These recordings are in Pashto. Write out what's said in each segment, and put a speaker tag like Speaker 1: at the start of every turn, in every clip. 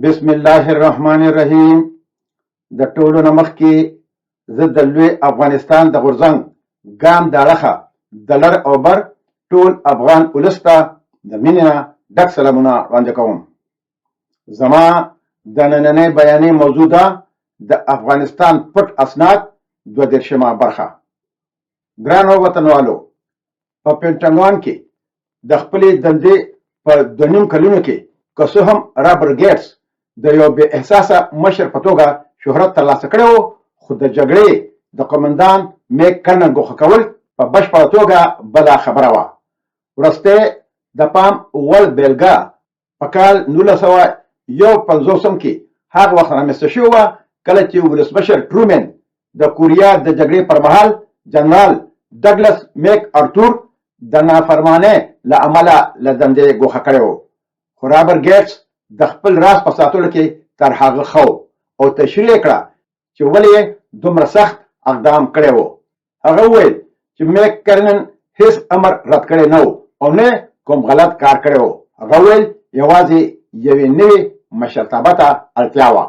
Speaker 1: بسم الله الرحمن الرحیم. د ټولو نمخ کې زه د لوی افغانستان د غورځنګ ګام د اړخه د لر او بر ټول افغان ولس ته د مینې نه ډک سلامونه وړاندې کوم. زما د نننۍ بیانې موضوع ده د افغانستان پټ اسناد 22مه برخه. ګرانو وطنوالو، په پینټاګون کې د خپلې دندې په 2.5 کلونو کې که څه هم رابرټ ګیټس د یو بې احساسه مشر په توګه شهرت ترلاسه کړی و، خو د جګړې د قومندان میک کرنن ګوښه کول په بشپړه توګه بله خبره وه. وروستی د پام وړ بیلګه په کال 1951 کې هغه وخت رامنځته شوې وه کله چې ولسمشر ټرومن د کوریا د جګړې پر مهال جنرال ډګلس میک ارتور د نافرمانۍ له امله له دندې ګوښه کړی و. خو رابرټ ګیټس د خپل راز په ساتلو کې تر هغه ښه او تشریح کړه چې ولې یې دومره سخت اقدام کړی و. هغه وویل چې میک کرنن هیڅ امر رد کړی نه و او نه کوم غلط کار کړی و. هغه وویل یوازې یوې نوې مشرتابه ته اړتیا وه.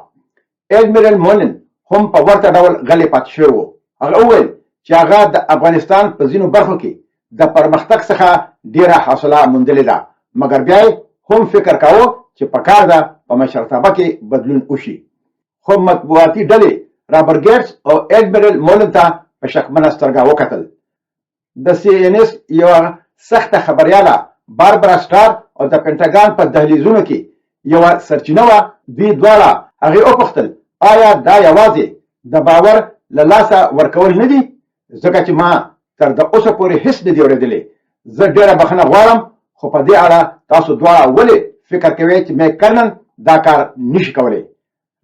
Speaker 1: ایډمیرل مولن هم په ورته ډول غلی پاتې شوی و. هغه وویل چې هغه د افغانستان په ځینو برخو کې د پرمختګ څخه ډیره حوصله موندلې ده، مګر بیا هم فکر کاوه چې په کار ده په مشرتابه کې بدلون وشي. خو مطبوعاتي ډلې رابرټ ګیټس او ایډمیرل مولن ته په شکمنه سترګه وکتل. د CNN یوه سخته خبریاله باربرا سټار او د پینټاګون په دهلیزونو کې یوه سرچینه وه. دوی دواړه هغې وپوښتل آیا دا یوازې د باور له لاسه ورکول نه دي؟ ځکه چې ما تر د اوسه پورې هیڅ نه دي اورېدلی. زه ډېره بخښنه غواړم، خو په دې اړه تاسو دواړه ولې فکر کوئ چې میک کرنن دا کار نشي کولی؟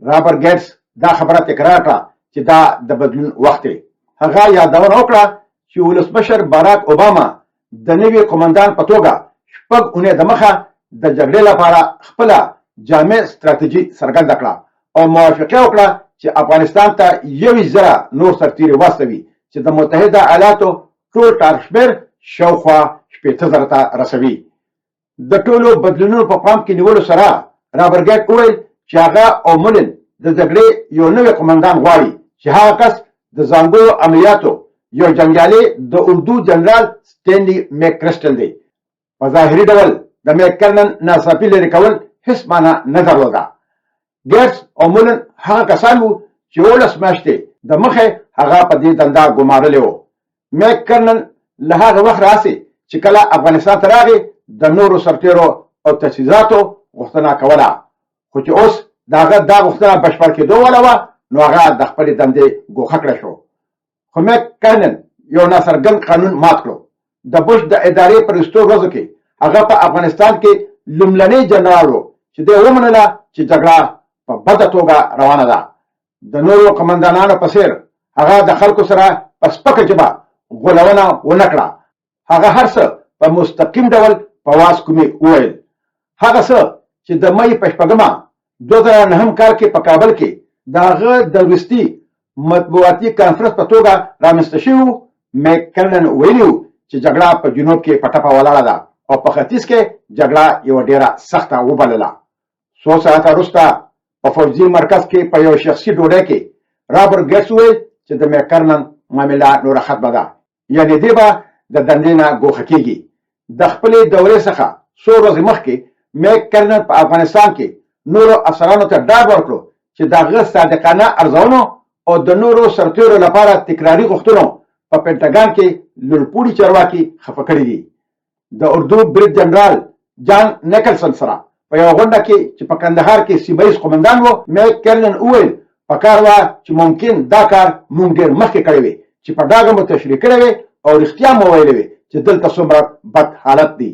Speaker 1: رابرټ ګیټس دا خبره تکرار کړه چې دا د بدلون وخت دی. هغه یادونه وکړه چې ولسمشر باراک اوباما د نوي قومندان په توګه 6 اونۍ دمخه د جګړې لپاره خپله جامع ستراتیژي څرګنده کړه او موافقه وکړه چې افغانستان ته 1,000 نور سرتیري واستوي چې د متحده ایالاتو ټول کارشمیر شاوخوا 80,000 ته رسوي. د ټولو بدلونونو په پام کې نیولو سره رابرټ ګیټس وویل چې هغه او مولن د جګړې یو نوی قومندان غواړي چې هغه کس د ځانګړو عملیاتو یو جنګیالي د اردو جنرال سټینلي میک کرسټل دی. په ظاهري ډول د میک کرنن ناڅاپي لرې کول هیڅ معنا نه درلوده. ګیټس او مولن هغه کسان وو چې 11 میاشتې د مخې هغه په دې دنده ګمارلی و. میک کرنن له هغه وخت راهیسې چې کله افغانستان ته راغی د نورو سرتیرو او تجهیزاتو غوښتنه کوله، خو چې اوس د هغه دا غوښتنه بشپړ کېدو واله وه نو هغه د خپلې دندې ګوښه کړی شو. خو میک کرنن یو ناڅرګند قانون مات کړو. د بوش د ادارې په وروستیو ورځو کې هغه په افغانستان کې لومړنی جنرال و چې دی ومنله چې جګړه په بده توګه روانه ده. د نورو قمندانانو په څېر هغه د خلکو سره په سپکه ژبه غولونه ونه کړه. هغه هر څه په مستقیم ډول په واس کومې وویل. هغه څه چې د مۍ په 6 2009 کال کې په کابل کې د هغه د وروستي مطبوعاتي کانفرنس په توګه رامنځته شوي وو، میک کرنن ویلي وو چې جګړه په جنوب کې په ټپه ولاړه ده او په ختیځ کې جګړه یوه ډېره سخته وبلله. 100 ساعته وروسته په فوجي مرکز کې په یو شخصي ډوډۍ کې رابرټ ګیټس وویل چې د میک کرنن معامله نوره ختمه ده، یعنې دی به د دندې نه ګوښه کېږي. د خپلې دورې څخه 100 ورځې مخکې میک کرنن په افغانستان کې نورو افسرانو ته ډاډ ورکړو چې د هغه صادقانه ارزونو او د نورو سرتیرو لپاره تکراري غوښتنو په پینټاګون کې لوړپوړي چارواکي خفه کړي دي. د اردو برید جنرال جان نیکلسن سره په یوه غونډه کې چې په کندهار کې سیمه ییز قومندان و، میک کرنن وویل پکار وه چې ممکن دا کار مونږ ډېر مخکې کړی وي، چې په ډاګه مو تشریح کړی وي او رښتیا مو ویلې وي چې دلته څومره بد حالت دی.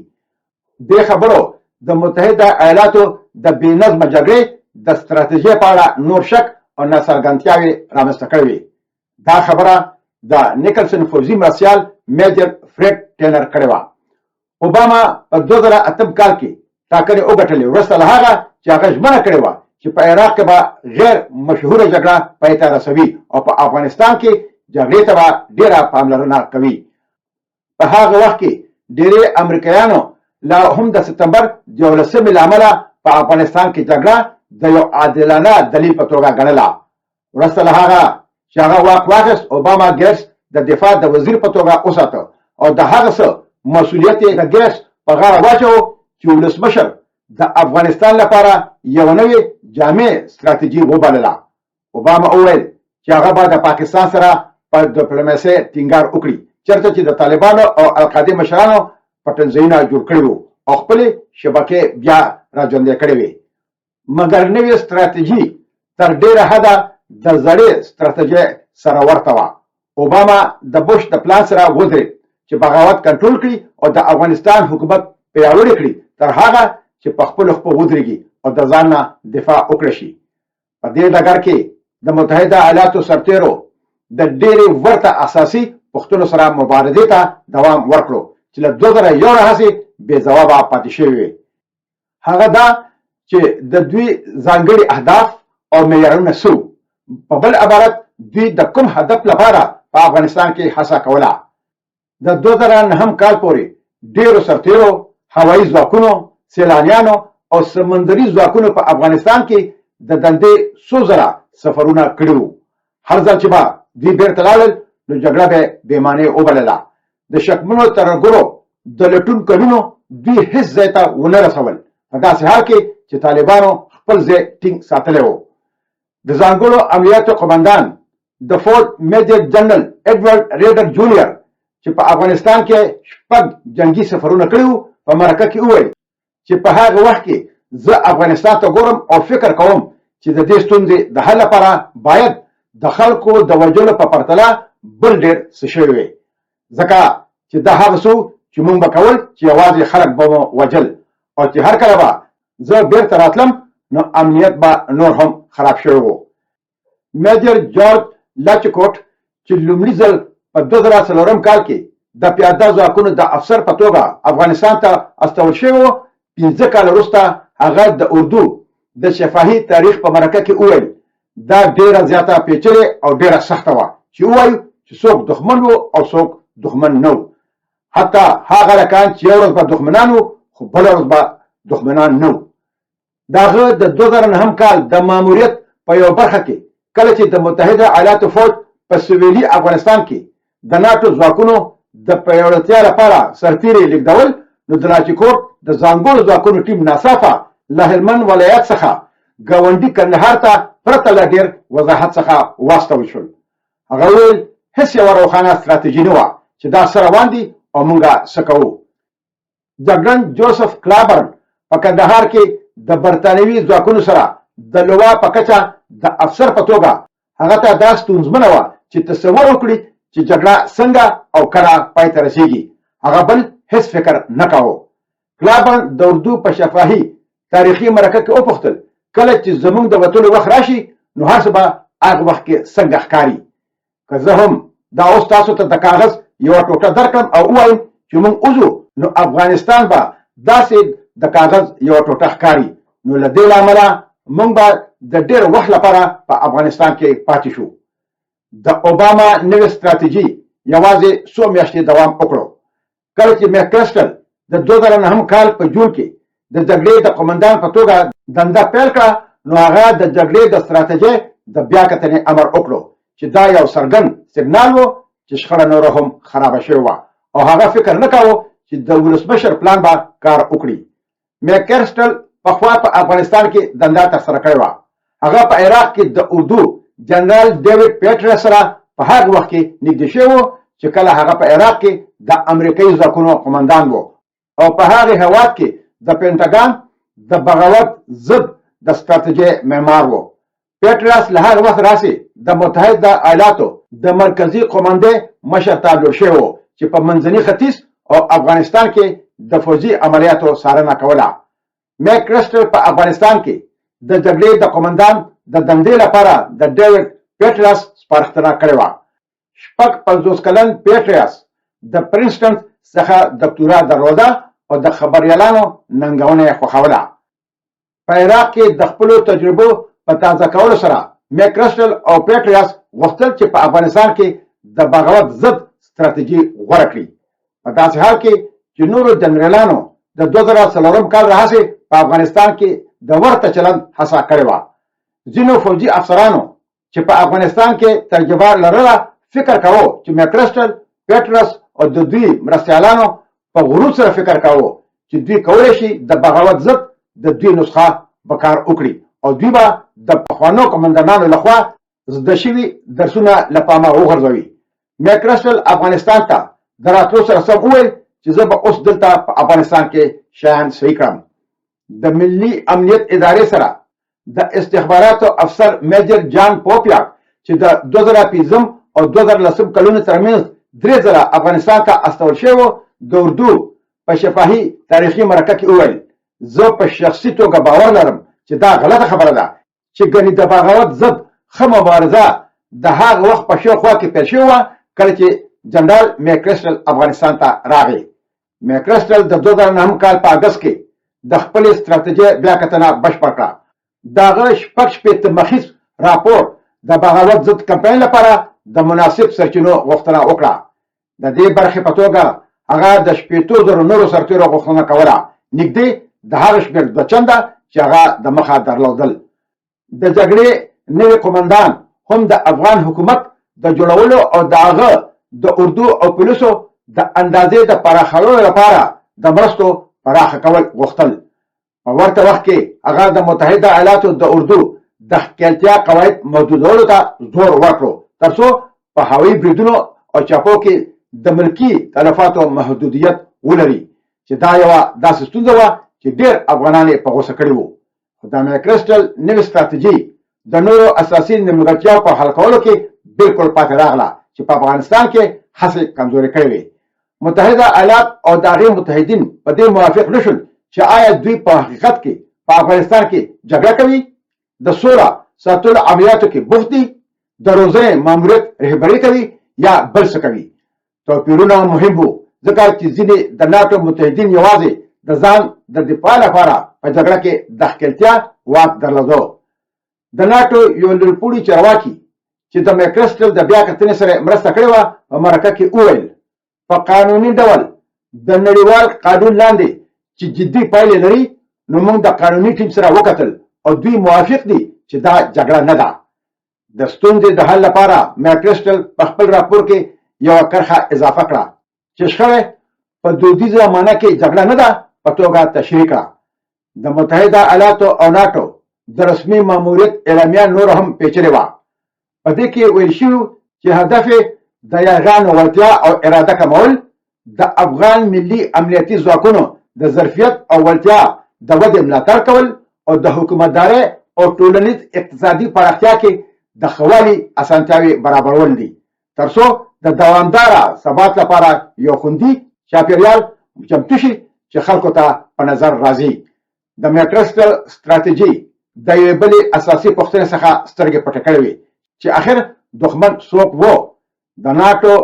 Speaker 1: دې خبرو د متحده ایالاتو د بې نظمه جګړې د ستراتیژۍ په اړه نور شک او ناڅرګندتیاوې رامنځته کړې وې. دا خبره د نیکلسن فوجي مرستیال میجر فریډ ټیلر کړې وه. اوباما په 2008 کال کې ټاکنې وګټلې وروسته له هغه چې هغه ژمنه کړې وه چې په عراق کې به غیر مشهوره جګړه پای ته رسوي او په افغانستان کې جګړې ته به ډېره پاملرنه کوي. په هغه وخت کې ډېری امریکایانو لا هم د سپتمبر 11 له امله په افغانستان کې جګړه د یو عادلانه دلیل په توګه ګڼله. وروسته له هغه چې هغه واک واخیست، اوباما ګیټس د دفاع د وزیر په توګه وساته او د هغه څه مسؤلیت یې د ګیټس په غاړه واچو چې ولسمشر د افغانستان لپاره یو نوې جامع ستراتیژي وبلله. اوباما وویل چې هغه به د پاکستان سره په ډیپلوماسۍ ټینګار وکړي، چېرته چې د طالبانو او القاعدې مشرانو پټنځایونه جوړ کړي وو او خپلې شبکې بیا راژوندۍ کړې وې. مګر نوې ستراتیژي تر ډېره حده د زړې ستراتیژۍ سره ورته وه. اوباما د بوش د پلان سره ودرېد چې بغاوت کنټرول کړي او د افغانستان حکومت پیاوړی کړي تر هغه چې په خپلو خپو ودرېږي او د ځان نه دفاع وکړی شي. په دې ډګر کې د متحده ایالاتو سرتیرو د ډېرې ورته اساسي پوښتنو سره مبارزې ته دوام ورکړو چې له 2001 راهیسې بې ځوابه پاتې شوې وې. هغه دا چې د دوی ځانګړي اهداف او معیارونه څه وو. په بل عبارت دوی د کوم هدف لپاره په افغانستان کې هڅه کوله. د 2009 کال پورې ډېرو سرتیرو، هوایي ځواکونو، سیلانیانو او سمندري ځواکونو په افغانستان کې د دندې څو ځله سفرونه کړي وو. هر ځل چې به دوی بیرته لاړل نو جګړه به بې معنې وبلله. د شکمنو ترهګرو د لټون کلونو دوی هیڅ ځای ته ونه رسول، په داسې حال کې چې طالبانو خپل ځای ټینګ ساتلی و. د ځانګړو عملیاتو قمندان د فورټ میجر جنرال ایډورډ ریډر جونیئر چې په افغانستان کې 6 جنگي سفرونه کړي وو په مرکه کې وویل چې په هغه وخت کې زه افغانستان ته ګورم او فکر کوم چې د دې ستونزې د حل لپاره باید د خلکو د وژلو په پرتله بل ډېر څه شوی وي، ځکه چې دا هغه څه چې موږ به کول چې یوازې خلک به مو وژل او چې هر کله به زه بیرته راتلم نو امنیت به نور هم خراب شوی و. میجر جورج لاچکوټ چې لومړي ځل په 2004 کال کې د پیاده ځواکونو د افسر په توګه افغانستان ته استول شوی و، 15 کال وروسته هغه د اردو د شفاهي تاریخ په مرکه کې وویل دا ډېره زیاته پیچلې او ډېره سخته وه چې ووایو چې څوک دښمن و او څوک دښمن نه و. حتی هغه لکان چې یو ورځ به دښمنان وو خو بله ورځ به دښمنان نه وو. د هغه د 2009 کال د ماموریت په یو برخه کې کله چې د متحده ایالاتو فوج په سویلي افغانستان کې د ناټو ځواکونو د پیاوړتیا لپاره سرتیري لیږدول نو د لاچکوټ د ځانګړو ځواکونو ټیم ناڅاپه له هلمند ولایت څخه ګاونډي کندهار ته پرته له ډېر وضاحت څخه واستول شول. هغه وویل هیڅ یوه روښانه ستراتیژي نه وه چې دا څه روان دي او موږ څه کوو. جګړن جوزف کلابرن په کندهار کې د برتانوي ځواکونو سره د لوا په کچه د افسر په توګه هغه ته دا ستونزمنه وه چې تصور وکړي چې جګړه څنګه او کله پای ته رسیږي. هغه بل هیڅ فکر نه کاوه. کلابرن د اردو په شفاهي تاریخي مرکه کې وپوښتل کله چې زموږ د وتلو وخت راشي نو هر څه به هغه وخت کې څنګه ښکاري. که زه هم دا اوس تاسو ته د کاغذ یوه ټوټه درکړم او ووایم چې موږ وځو نو افغانستان به داسې د کاغذ یوه ټوټه ښکاري، نو له دې له امله موږ به د ډېر وخت لپاره په افغانستان کې پاتې شو. د اوباما نوې ستراتیژي یوازې څو میاشتې دوام وکړو. کله چې میکرسټل د 2009 کال په جون کې د جګړې د قمندان په توګه دنده پیل کړه نو هغه د جګړې د ستراتیژۍ د بیا کتنې امر وکړو چې دا یو څرګند سیګنال و چې شخړه نوره هم خرابه شوې وه او هغه فکر نه کاوه چې د ولسمشر پلان به کار وکړي. میکرسټل پخوا په افغانستان کې دنده ترسره کړې وه. هغه په عراق کې د اردو جنرال ډیوډ پیټرس سره په هغه وخت کې نږدې شوی و چې کله هغه په عراق کې د امریکایي ځواکونو قمندان و او په هغه هېواد کې د پینټاګان د بغاوت ضد د ستراتیژۍ معمار و. پیټرس له هغه وخت راهیسې د متحده ایالاتو د مرکزي قومندې مشر ته لوړ شوی و چې په منځني ختیځ او افغانستان کې د فوجي عملیاتو څارنه کوله. میکرسټل په افغانستان کې د جګړې د قومندان د دندې لپاره د ډیوډ پیټرس سپارښتنه کړې وه. 50 کلن پیټرس د پرنسټن څخه دکتورا درلوده او د خبریالانو ننګونه یې خوښوله. په عراق کې د خپلو تجربو په تازه کولو سره میکرسټل او پیټرس غوښتل چې په افغانستان کې د بغاوت ضد ستراتیژي غوره کړي. په داسې حال کې چې نورو جنرالانو د 2004 کال راهیسې په افغانستان کې د ورته چلند هڅه کړې وه. ځینو فوجي افسرانو چې په افغانستان کې تجربه لرله فکر کاوه چې مکرسټل، پیټرس او د دوی مرستیالانو په غرور سره فکر کاوه چې دوی کولی شي د بغاوت ضد د دوی نسخه په کار وکړي او دوی به د پخوانو قمندانانو لخوا زده شوي درسونه له پامه وغورځوي. مکرسټل افغانستان ته د راتلو سره سم وویل چې زه به اوس دلته په افغانستان کې شیان صحیح کړم. د ملي امنیت ادارې سره د استخباراتو افسر میجر جان پوپیاک چې د 2005 او 2010 کلونو ترمنځ 3 ځله افغانستان ته استول شوی د اردو په شفاهي تاریخي مرکه کې وویل زه په شخصي توګه باور لرم چې دا غلطه خبره ده چې ګنې د بغاوت ضد ښه مبارزه د هغه وخت په شاوخوا کې پیل شوې وه کله چې جنرال مکرسټل افغانستان ته راغی. مکرسټل د 2009 کال په اګست کې د خپلې ستراتیژۍ بیاکتنه بشپړ کړه. د هغه شپږ شپېته مخیز راپور د بغاوت ضد کمپاین لپاره د مناسب سرچینو غوښتنه وکړه. د دې برخې په توګه هغه د 80,000 نورو سرتیرو غوښتنه کوله، نږدې د هغه شمېر 2 چنده چې هغه د مخه درلودل. د جګړې نوی قومندان هم د افغان حکومت د جوړولو او د هغه د اردو او پولیسو د اندازې د پراخولو لپاره د مرستو پراخه کول غوښتل. په ورته وخت کې هغه د متحده ایالاتو د اردو د ښکېلتیا قواعد محدودولو ته زور ورکړو ترڅو په هوایي بریدونو او چاپو کې د ملکي تلفاتو محدودیت ولري چې دا یوه داسې ستونزه وه چې ډېر افغانان یې په غوسه کړي وو. خو د مکرسټل نوې ستراتیژي د نورو اساسي نیمګړتیاو په حل کولو کې بالکل پاتې راغله چې په افغانستان کې هڅې کمزورې کړې وې. متحده ایالات او د هغې متحدین په دې موافق نه شول چې آیا دوی په حقیقت کې په افغانستان کې جګړه کوي، د سوله ساتلو عملیاتو کې بوخت دي، د روزنې ماموریت رهبري کوي یا بل څه کوي. توپیرونه مهم وو ځکه چې ځینې د ناټو متحدین یوازې د ځان د دفاع لپاره په جګړه کې د ښکېلتیا واک درلودو. د ناټو یو لوړپوړي چارواکي چې د مکرسټل د بیا کتنې سره مرسته کړې وه په مرکه کې وویل په قانوني ډول د نړیوال قانون لاندې چې جدي پایلې لري نو موږ د قانوني ټیم سره وکتل او دوی موافق دي چې دا جګړه نه ده. د ستونزې د حل لپاره مکرسټل په خپل راپور کې یوه کرښه اضافه کړه چې شخړې په دودیزه معنا کې جګړه نه ده په توګه تشریح کړه. د متحده ایالاتو او ناټو د رسمي ماموریت اعلامیه نور هم پیچلې وه. په دې کې ویل شوي چې هدف د یرغانو وړتیا او اراده کمول، د افغان ملي امنیتي ځواکونو د ظرفیت او وړتیا د ودې ملاتړ کول او د حکومتدارۍ او ټولنیز اقتصادي پراختیا کې د ښه والي اسانتیاوې برابرول دي ترڅو د دوامداره ثبات لپاره یو خوندي چاپیریال چمتو شي چې خلکو ته په نظر راځي. د مکرسټل ستراتیژي د یوې بلې اساسي پوښتنې څخه سترګې پټې کړې وې چې آخر دښمن څوک وو. د ناټو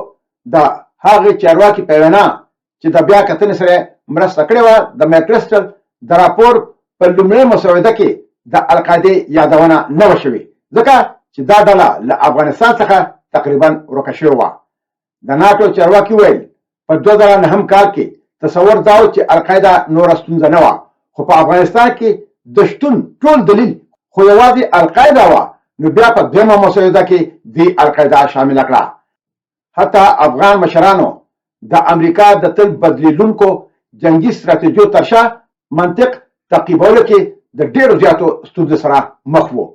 Speaker 1: د هغې چارواکي په وینا چې د بیا کتنې سره مرسته کړې وه د مکرسټل د راپور په لومړۍ مسوده کې د القاعدې یادونه نه وه شوې ځکه چې دا ډله له افغانستان څخه تقریبا ورکه شوې وه. د ناټو چارواکي ویل په 2009 کال کې تصور دا و چې القاعده نوره ستونزه نه وه خو په افغانستان کې د شتون ټول دلیل خو یوازې القاعده وه نو بیا په دویمه مسوده کې دوی القاعده شامله کړه. حتی افغان مشرانو د امریکا د تل بدلیدونکو جنگي ستراتیژیو تر شا منطق تعقیبولو کې د ډېرو زیاتو ستونزو سره مخ وو.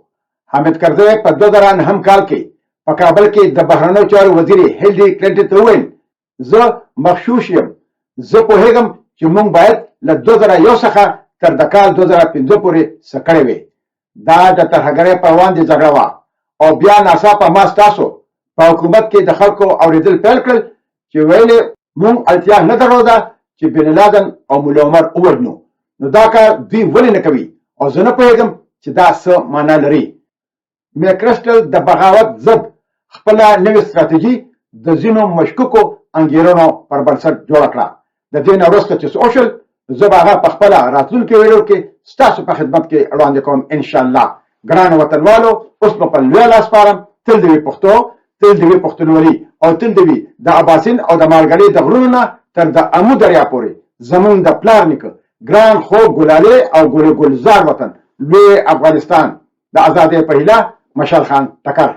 Speaker 1: حامد کرزی په 2009 کال کې په کابل کې د بهرنیو چارو وزیر هیلری کلنټن ته وویل زه مغشوش یم، زه پوهیږم چې موږ باید له 2001 څخه تر د کال 2015 پورې څه کړی وي. دا د ترهګرۍ پر وړاندې جګړه وه او بیا ناڅاپه ما ستاسو په حکومت کې د خلکو اورېدل پیل کړل چې ویلې موږ اړتیا نه درلوده چې بن لادن او ملا عمر ووژنو. نو دا کار دوی ولې نه کوي او زه نه پوهېږم چې دا څه معنا لري. مکرسټل د بغاوت ضد خپله نوې ستراتیژي د ځینو مشکوکو انګېرنو پر بنسټ جوړه کړه. د دې نه وروسته چې څه وشول زه به هغه په خپله راتلونکي ویډیو کې ستاسو په خدمت کې وړاندې کوم انشاءالله. ګرانو وطنوالو اوس مو په لویه لاس سپارم. تل دې وي پښتو، تل دې وي پښتونولي او تل دې وي د اباسین او د مالګړۍ د غرونو نه تر د امو دریا پورې زمونږ د پلار نیکه ګران خوږ ګلالې او ګل ګلزار وطن لوی افغانستان د ازادۍ په هیله مشال خان ټکر